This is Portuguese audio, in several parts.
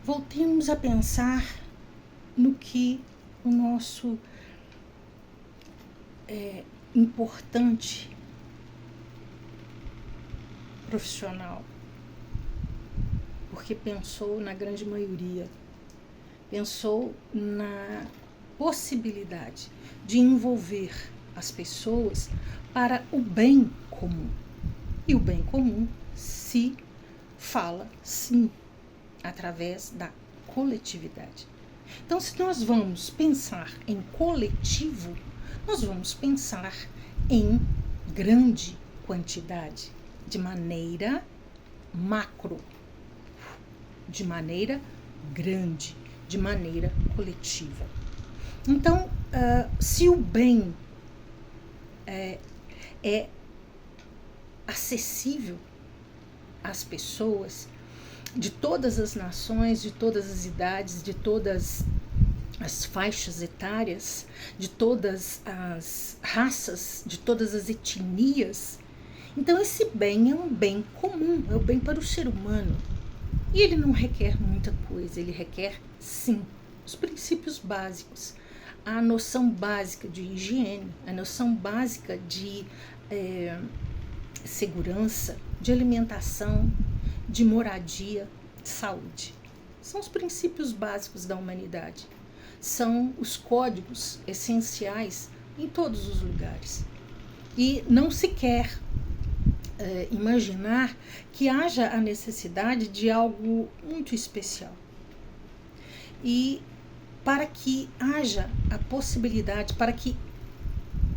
voltemos a pensar no que o nosso importante profissional, porque pensou na grande maioria, pensou na possibilidade de envolver as pessoas para o bem comum. E o bem comum se fala, sim, através da coletividade. Então, se nós vamos pensar em coletivo, nós vamos pensar em grande quantidade, de maneira macro, de maneira grande, de maneira coletiva. Então, se o bem é acessível às pessoas de todas as nações, de todas as idades, de todas as faixas etárias, de todas as raças, de todas as etnias, então esse bem é um bem comum, é o bem para o ser humano. E ele não requer muita coisa, ele requer, sim, os princípios básicos, a noção básica de higiene, a noção básica de segurança, de alimentação, de moradia, de saúde. São os princípios básicos da humanidade. São os códigos essenciais em todos os lugares. E não se quer imaginar que haja a necessidade de algo muito especial. E para que haja a possibilidade, para que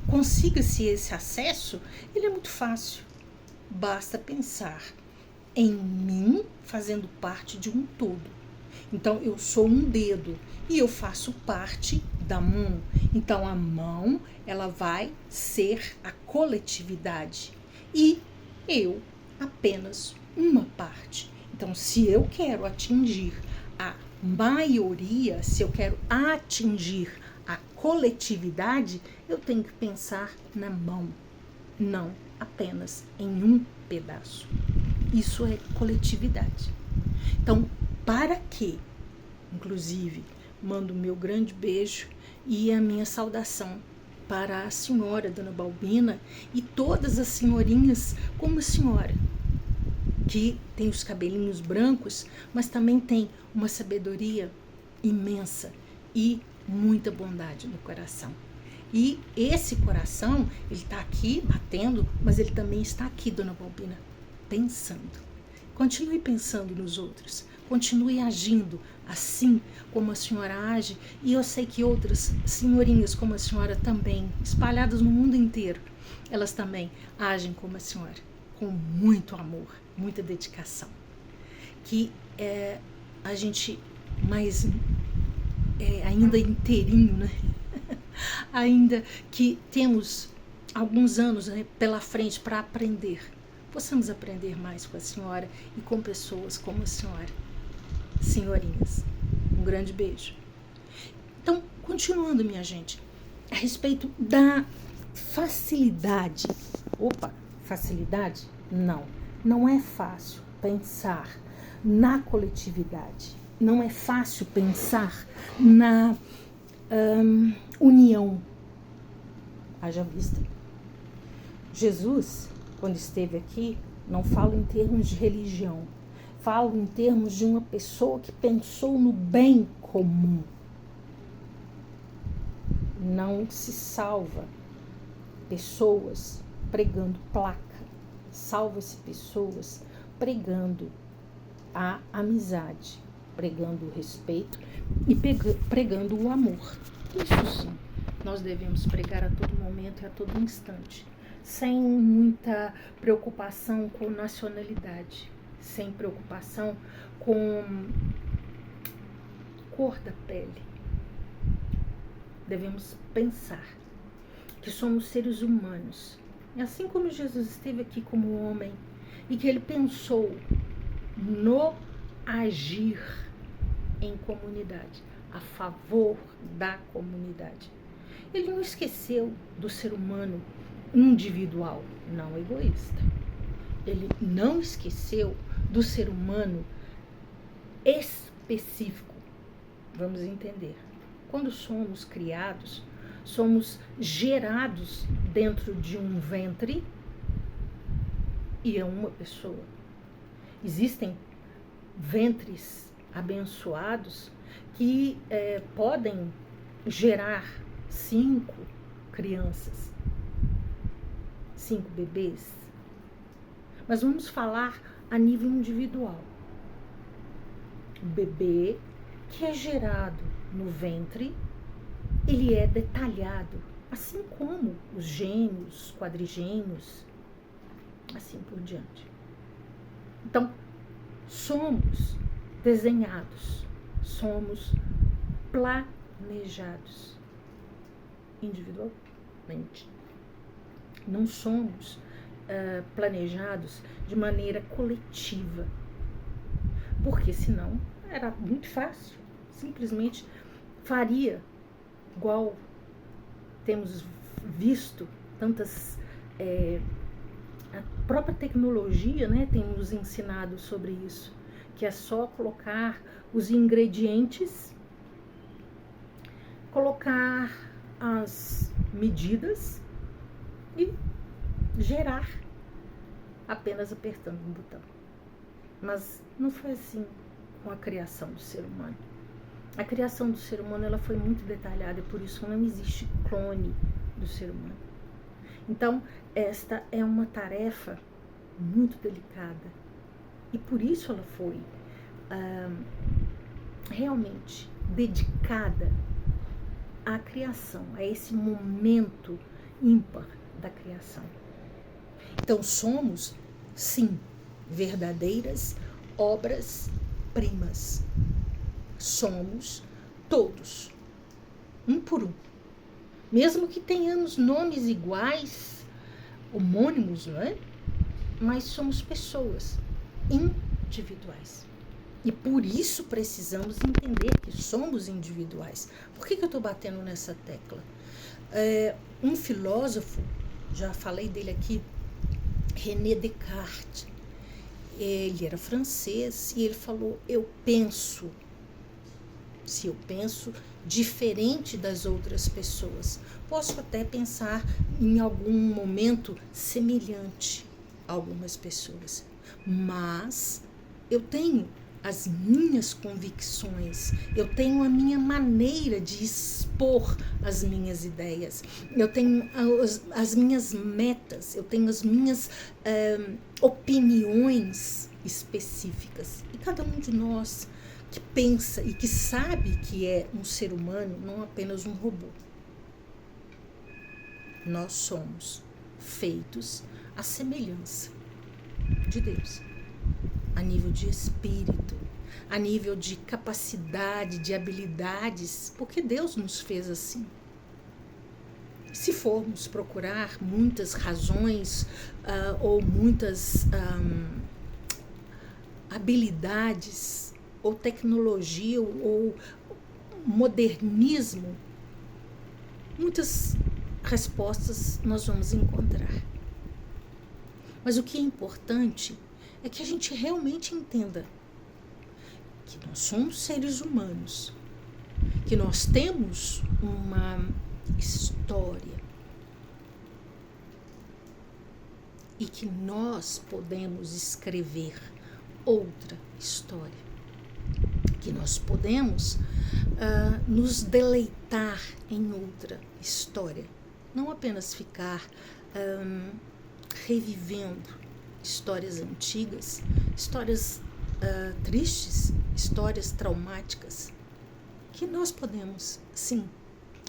consiga-se esse acesso, ele é muito fácil. Basta pensar em mim fazendo parte de um todo. Então, eu sou um dedo e eu faço parte da mão. Então, a mão, ela vai ser a coletividade e eu apenas uma parte. Então, se eu quero atingir a maioria, se eu quero atingir a coletividade, eu tenho que pensar na mão, não apenas em um pedaço. Isso é coletividade. Então, para que, inclusive, mando o meu grande beijo e a minha saudação para a senhora, Dona Balbina, e todas as senhorinhas como a senhora, que tem os cabelinhos brancos, mas também tem uma sabedoria imensa e muita bondade no coração. E esse coração, ele está aqui batendo, mas ele também está aqui, Dona Balbina, pensando. Continue pensando nos outros, continue agindo assim como a senhora age, e eu sei que outras senhorinhas como a senhora também, espalhadas no mundo inteiro, elas também agem como a senhora, com muito amor, muita dedicação. Que a gente mais ainda inteirinho, né? Ainda que temos alguns anos, né, pela frente para aprender, possamos aprender mais com a senhora e com pessoas como a senhora. Senhorinhas, um grande beijo. Então, continuando, minha gente, a respeito da facilidade. Facilidade? Não é fácil pensar na coletividade. Não é fácil pensar na união. Haja vista. Jesus, quando esteve aqui, não fala em termos de religião. Fala em termos de uma pessoa que pensou no bem comum. Não se salva pessoas pregando placa. Salva-se pessoas pregando a amizade, pregando o respeito e pregando o amor. Isso sim, nós devemos pregar a todo momento e a todo instante, sem muita preocupação com nacionalidade, sem preocupação com cor da pele. Devemos pensar que somos seres humanos. E assim como Jesus esteve aqui como homem e que ele pensou no agir em comunidade, a favor da comunidade, ele não esqueceu do ser humano individual, não egoísta. Ele não esqueceu do ser humano específico. Vamos entender. Quando somos criados, somos gerados dentro de um ventre e é uma pessoa. Existem ventres abençoados que podem gerar 5 crianças, 5 bebês. Mas vamos falar a nível individual. O bebê que é gerado no ventre, ele é detalhado, assim como os gêmeos, quadrigêmeos, assim por diante. Então, somos desenhados, somos planejados individualmente. Não somos planejados de maneira coletiva, porque senão era muito fácil, simplesmente faria igual temos visto tantas a própria tecnologia, né, tem nos ensinado sobre isso, que é só colocar os ingredientes, colocar as medidas e gerar apenas apertando um botão. Mas não foi assim com a criação do ser humano. A criação do ser humano ela foi muito detalhada e por isso não existe clone do ser humano. Então, esta é uma tarefa muito delicada e por isso ela foi realmente dedicada à criação, a esse momento ímpar da criação. Então, somos, sim, verdadeiras obras-primas. Somos todos, um por um. Mesmo que tenhamos nomes iguais, homônimos, não é? Mas somos pessoas individuais. E por isso precisamos entender que somos individuais. Por que eu estou batendo nessa tecla? Um filósofo, já falei dele aqui, René Descartes, ele era francês e ele falou, eu penso. Se eu penso diferente das outras pessoas, posso até pensar em algum momento semelhante a algumas pessoas, mas eu tenho as minhas convicções, eu tenho a minha maneira de expor as minhas ideias, eu tenho as minhas metas, eu tenho as minhas opiniões específicas. E cada um de nós que pensa e que sabe que é um ser humano, não apenas um robô. Nós somos feitos à semelhança de Deus, a nível de espírito, a nível de capacidade, de habilidades, porque Deus nos fez assim. Se formos procurar muitas razões ou muitas habilidades, ou tecnologia, ou modernismo, muitas respostas nós vamos encontrar. Mas o que é importante é que a gente realmente entenda que nós somos seres humanos, que nós temos uma história e que nós podemos escrever outra história. Que nós podemos nos deleitar em outra história. Não apenas ficar revivendo histórias antigas, histórias tristes, histórias traumáticas. Que nós podemos, sim,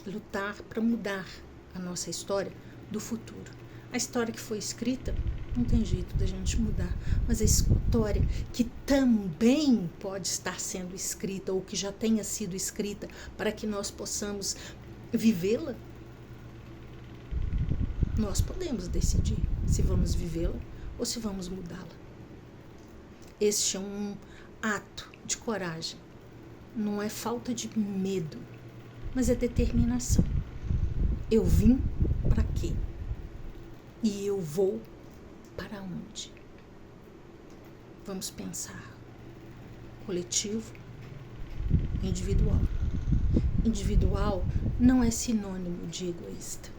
lutar para mudar a nossa história do futuro. A história que foi escrita não tem jeito da gente mudar, mas a história que também pode estar sendo escrita ou que já tenha sido escrita para que nós possamos vivê-la, nós podemos decidir se vamos vivê-la ou se vamos mudá-la. Este é um ato de coragem, não é falta de medo, mas é determinação. Eu vim para quê? E eu vou para onde? Vamos pensar. Coletivo, individual. Individual não é sinônimo de egoísta.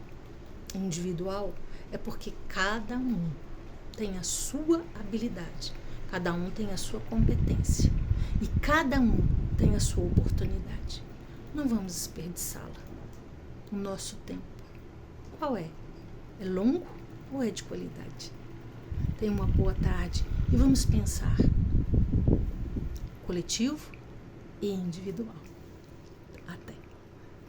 Individual é porque cada um tem a sua habilidade, cada um tem a sua competência e cada um tem a sua oportunidade. Não vamos desperdiçá-la. O nosso tempo, qual é? É longo ou é de qualidade? Tenha uma boa tarde e vamos pensar coletivo e individual.